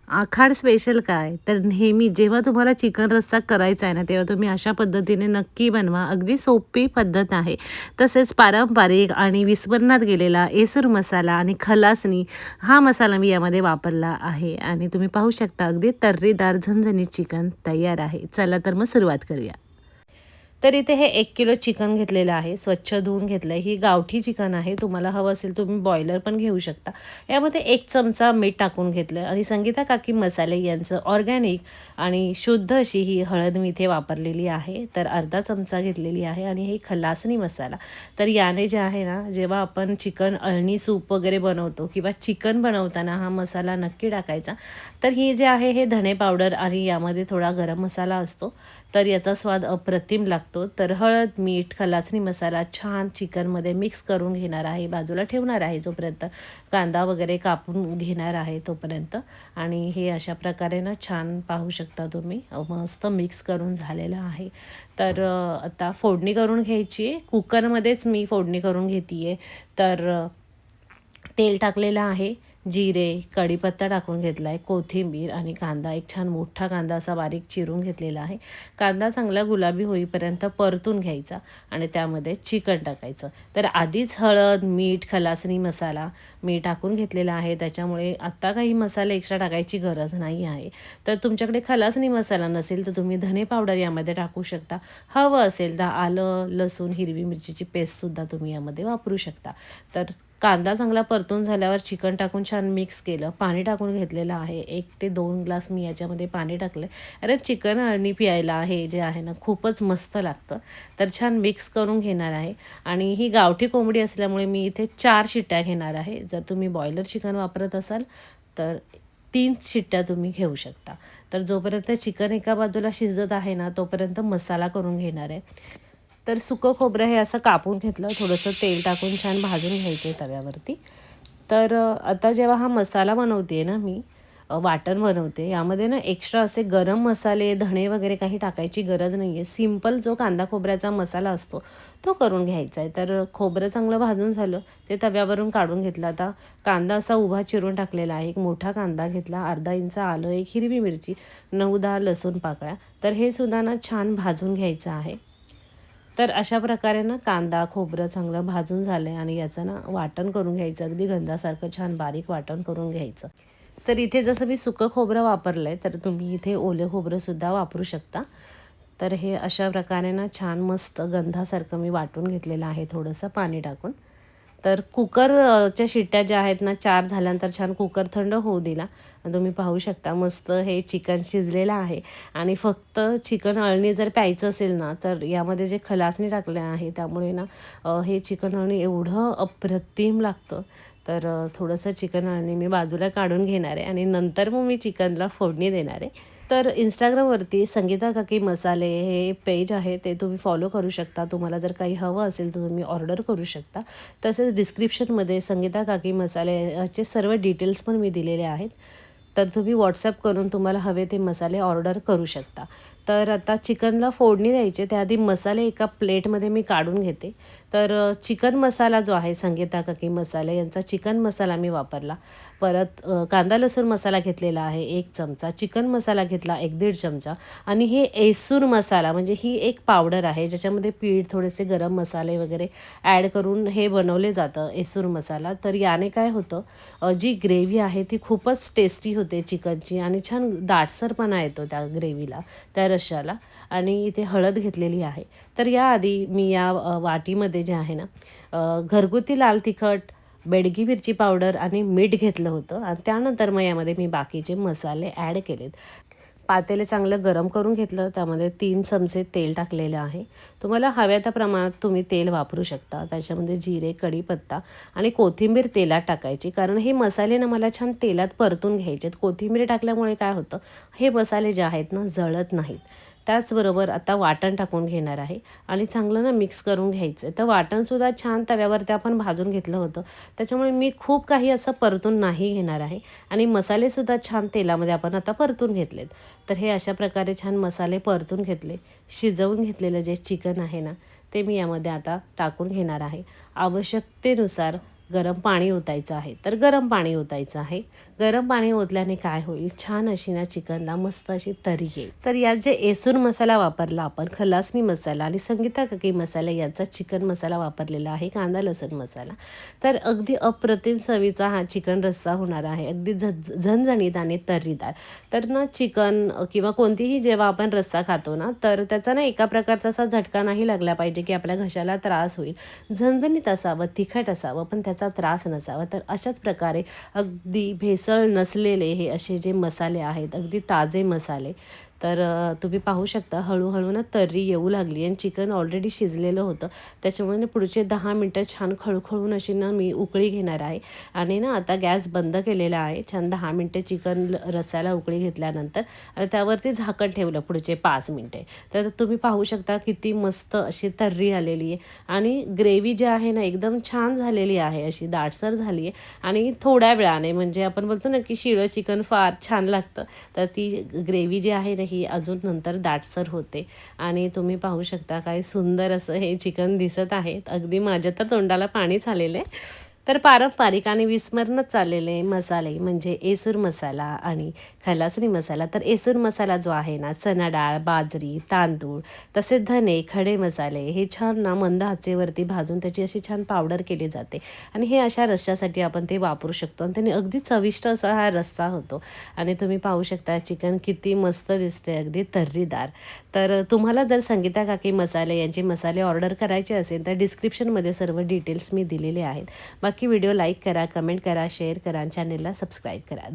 आखाड special काय, तर नेहमी जेव्हा तुम्हाला चिकन रस्सा करायचा आहे ना, तेव्हा तुम्ही अशा पद्धतीने नक्की बनवा. अगदी सोपी पद्धत आहे. तसेच पारंपरिक आणि विस्मरणात गेलेला येसूर मसाला आणि खलासनी हा मसाला मी यामध्ये वापरला आहे आणि तुम्ही पाहू शकता अगदी तर्रीदार झणझणीत चिकन तयार आहे. चला तर मग सुरुवात करूया. तर इथे हे 1 किलो चिकन घेतलेलं आहे. स्वच्छ धुवून घेतलं आहे. ही गावठी चिकन आहे. तुम्हाला हवं असेल तुम्ही बॉयलर पण घेऊ शकता. यामध्ये 1 चमचा मीठ टाकून घेतलं आहे आणि संगीता काकी मसाले यांचं ऑर्गॅनिक आणि शुद्ध अशी ही हळद मी इथे वापरलेली आहे. तर अर्धा चमचा घेतलेली आहे आणि हे खलासनी मसाला. तर याने जे आहे ना, जेव्हा आपण चिकन अळणी सूप वगैरे बनवतो किंवा चिकन बनवताना हा मसाला नक्की टाकायचा. तर ही जे आहे हे धणे पावडर आणि यामध्ये थोडा गरम मसाला असतो. तर याचा स्वाद अप्रतिम लागतो. तर हळद, मीठ, खलासनी मसाला छान चिकनमध्ये मिक्स करून घेणार आहे. बाजूला ठेवणार आहे जोपर्यंत कांदा वगैरे कापून घेणार आहे तोपर्यंत. आणि हे अशा प्रकारे ना छान पाहू शकता तुम्ही मस्त मिक्स करून झालेलं आहे. तर आता फोडणी करून घ्यायची आहे. कुकरमध्येच मी फोडणी करून घेते आहे. तर तेल टाकलेलं आहे. जिरे, कढीपत्ता टाकून घेतला आहे, कोथिंबीर आणि कांदा, एक छान मोठा कांदा असा बारीक चिरून घेतलेला आहे. कांदा चांगला गुलाबी होईपर्यंत परतून घ्यायचा आणि त्यामध्ये चिकन टाकायचं. तर आधीच हळद, मीठ, खलासनी मसाला मी टाकून घेतलेला आहे. त्याच्यामुळे आत्ता काही मसाले एक्स्ट्रा टाकायची गरज नाही आहे. तर तुमच्याकडे खलासनी मसाला नसेल तर तुम्ही धने पावडर यामध्ये टाकू शकता. हवं असेल तर आलं, लसूण, हिरवी मिरचीची पेस्टसुद्धा तुम्ही यामध्ये वापरू शकता. तर कांदा चांगला परतून झाल्यावर चिकन टाकून छान मिक्स केलं. पाणी टाकून घेतलेलं आहे. 1 ते 2 ग्लास मी याच्यामध्ये पाणी टाकलं आहे. अरे चिकन अळणी प्यायला हे जे आहे ना खूपच मस्त लागतं. तर छान मिक्स करून घेणार आहे आणि ही गावठी कोंबडी असल्यामुळे मी इथे 4 शिट्ट्या घेणार आहे. जर तुम्ही बॉयलर चिकन वापरत असाल तर 3 शिट्ट्या तुम्ही घेऊ शकता. तर जोपर्यंत चिकन एका बाजूला शिजत आहे ना तोपर्यंत मसाला करून घेणार आहे. तर सुकं खोबरं हे असं कापून घेतलं, थोडंसं तेल टाकून छान भाजून घ्यायचं आहे तव्यावरती. तर आता जेव्हा हा मसाला बनवते ना मी, वाटण बनवते, यामध्ये ना एक्स्ट्रा असे गरम मसाले, धणे वगैरे काही टाकायची गरज नाही आहे. सिंपल जो कांदा खोबऱ्याचा मसाला असतो तो करून घ्यायचा आहे. तर खोबरं चांगलं भाजून झालं, ते तव्यावरून काढून घेतलं. आता कांदा असा उभा चिरून टाकलेला आहे. एक मोठा कांदा घेतला, अर्धा इंच आलं, 1 हिरवी मिरची, 9-10 लसूण पाकळ्या. तर हे सुद्धा ना छान भाजून घ्यायचं आहे. तर अशा प्रकारे ना कांदा, खोबरं चांगलं भाजून झालं आहे आणि याचं ना वाटण करून घ्यायचं. अगदी गंधासारखं छान बारीक वाटण करून घ्यायचं. तर इथे जसं मी सुकं खोबरं वापरलं आहे, तर तुम्ही इथे ओलं खोबरंसुद्धा वापरू शकता. तर हे अशा प्रकारे ना छान मस्त गंधासारखं मी वाटून घेतलेलं आहे थोडंसं पाणी टाकून. तर कुकरच्या शिट्ट्या ज्या आहेत ना 4 झाल्यानंतर छान कुकर थंड होऊ दिला. तुम्ही पाहू शकता मस्त हे चिकन शिजलेलं आहे आणि फक्त चिकन अळणी जर प्यायचं असेल ना, तर यामध्ये जे खलासणी टाकले आहे त्यामुळे ना हे चिकन अळणी एवढं अप्रतिम लागतं. तर थोडंसं चिकन अळणी मी बाजूला काढून घेणार आहे आणि नंतर मग मी चिकनला फोडणी देणार आहे. तर Instagramवरती संगीता काकी मसाले हे पेज आहे ते तुम्ही फॉलो करू शकता. तुम्हाला जर काही हवं असेल तर तुम्ही ऑर्डर करू शकता. तसेच डिस्क्रिप्शनमध्ये संगीता काकी मसाले याचे सर्व डिटेल्स पण मी दिलेले आहेत. तर तुम्ही व्हॉट्सअप करून तुम्हाला हवे ते मसाले ऑर्डर करू शकता. तर आता चिकनला फोडणी द्यायची त्याआधी मसाले एका प्लेटमध्ये मी काढून घेते. तर चिकन मसाला जो आहे संगीता काकी मसाले यांचा चिकन मसाला मी वापरला. परत कांदा लसूण मसाला घेतलेला आहे 1 चमचा, चिकन मसाला घेतला 1-1.5 चमचा आणि हे येसूर मसाला म्हणजे ही एक पावडर आहे ज्याच्यामध्ये पीठ, थोडेसे गरम मसाले वगैरे ॲड करून हे बनवले जातं येसूर मसाला. तर याने काय होतं जी ग्रेव्ही आहे ती खूपच टेस्टी होते चिकनची आणि छान दाटसरपणा येतो त्या ग्रेव्हीला, त्या रश्श्याला. आणि इथे हळद घेतलेली आहे. तर याआधी मी या वाटीमध्ये जे आहे ना घरगुती लाल तिखट, बेडगी मिरची पावडर आणि मीठ घेतलं होतं आणि त्यानंतर मग यामध्ये मी बाकीचे मसाले ॲड केलेत. पातेले चांगलं गरम करून घेतलं, त्यामध्ये 3 चमचे तेल टाकलेलं आहे. तुम्हाला हव्या त्या प्रमाणात तुम्ही तेल वापरू शकता. त्याच्यामध्ये जिरे, कढीपत्ता आणि कोथिंबीर तेलात टाकायची, कारण हे मसाले ना मला छान तेलात परतून घ्यायचे आहेत. कोथिंबीर टाकल्यामुळे काय होतं, हे मसाले जे आहेत ना जळत नाहीत. त्याचबरोबर आता वाटण टाकून घेणार आहे आणि चांगलं ना मिक्स करून घ्यायचं. तर वाटणसुद्धा छान तव्यावरती आपण भाजून घेतलं होतं. त्याच्यामुळे मी खूप काही असं परतून नाही घेणार आहे आणि मसालेसुद्धा छान तेलामध्ये आपण आता परतून घेतलेत. तर हे अशा प्रकारे छान मसाले परतून घेतले. शिजवून घेतलेलं जे चिकन आहे ना ते मी यामध्ये आता टाकून घेणार आहे. आवश्यकतेनुसार गरम पाणी ओतायचं आहे. तर गरम पाणी ओतायचं आहे. गरम पाणी ओतल्याने काय होईल, छान अशी ना चिकनला मस्त अशी तरी येईल. तर यात जे एसूर मसाला वापरला आपण, खलासनी मसाला आणि संगीता काकी मसाला यांचा चिकन मसाला वापरलेला आहे, कांदा लसूण मसाला. तर अगदी अप्रतिम चवीचा हा चिकन रस्सा होणार आहे. अगदी झणझणीत आणि तर्रीदार. तर ना चिकन किंवा कोणतीही जेव्हा आपण रस्सा खातो ना, तर त्याचा ना एका प्रकारचा असा झटका नाही लागला पाहिजे की आपल्या घशाला त्रास होईल. झणझणीत असावं, तिखट असावं, पण त्याचा त्रास नसावा. तर अशाच प्रकारे अगदी भेसळ नसलेले हे असे जे मसाले आहेत, अगदी ताजे मसाले. तर तुम्ही पाहू शकता हळूहळू ना तर्री येऊ लागली आणि चिकन ऑलरेडी शिजलेलं होतं. त्याच्यामुळे ना पुढचे 10 मिनटं छान खळखळून अशी ना मी उकळी घेणार आहे आणि ना आता गॅस बंद केलेला आहे. छान 10 मिनटं चिकन रस्स्याला उकळी घेतल्यानंतर आणि त्यावरती झाकण ठेवलं पुढचे 5 मिनटे. तर तुम्ही पाहू शकता किती मस्त अशी तर्री आलेली आहे आणि ग्रेव्ही जी आहे ना एकदम छान झालेली आहे, अशी दाटसर झाली आहे आणि थोड्या वेळाने म्हणजे आपण बोलतो ना की शिळं चिकन फार छान लागतं, तर ती ग्रेव्ही जी आहे ना ही अजून नंतर दाटसर होते आणि तुम्ही पाहू शकता काय सुंदर असं हे चिकन दिसत आहे. अगदी माझ्या तर तोंडाला पाणीच आलेलं आहे. तर पारंपरिक आणि विस्मरणच चाललेले मसाले म्हणजे एसूर मसाला आणि खलासरी मसाला. तर एसूर मसाला जो आहे ना, चणा डाळ, बाजरी, तांदूळ, तसे धने, खडे मसाले हे छान ना मंद आचेवरती भाजून त्याची अशी छान पावडर केली जाते आणि हे अशा रश्श्यासाठी आपण ते वापरू शकतो आणि त्याने अगदी चविष्ट असा हा रस्सा होतो. आणि तुम्ही पाहू शकता चिकन किती मस्त दिसते, अगदी तर्रीदार. तर तुम्हाला जर संगीता काकी मसाले यांचे मसाले ऑर्डर करायचे असेल तर डिस्क्रिप्शनमध्ये सर्व डिटेल्स मी दिलेले आहेत. बाकी व्हिडिओ लाईक करा, कमेंट करा, शेअर करा आणि चॅनलला सबस्क्राईब करा.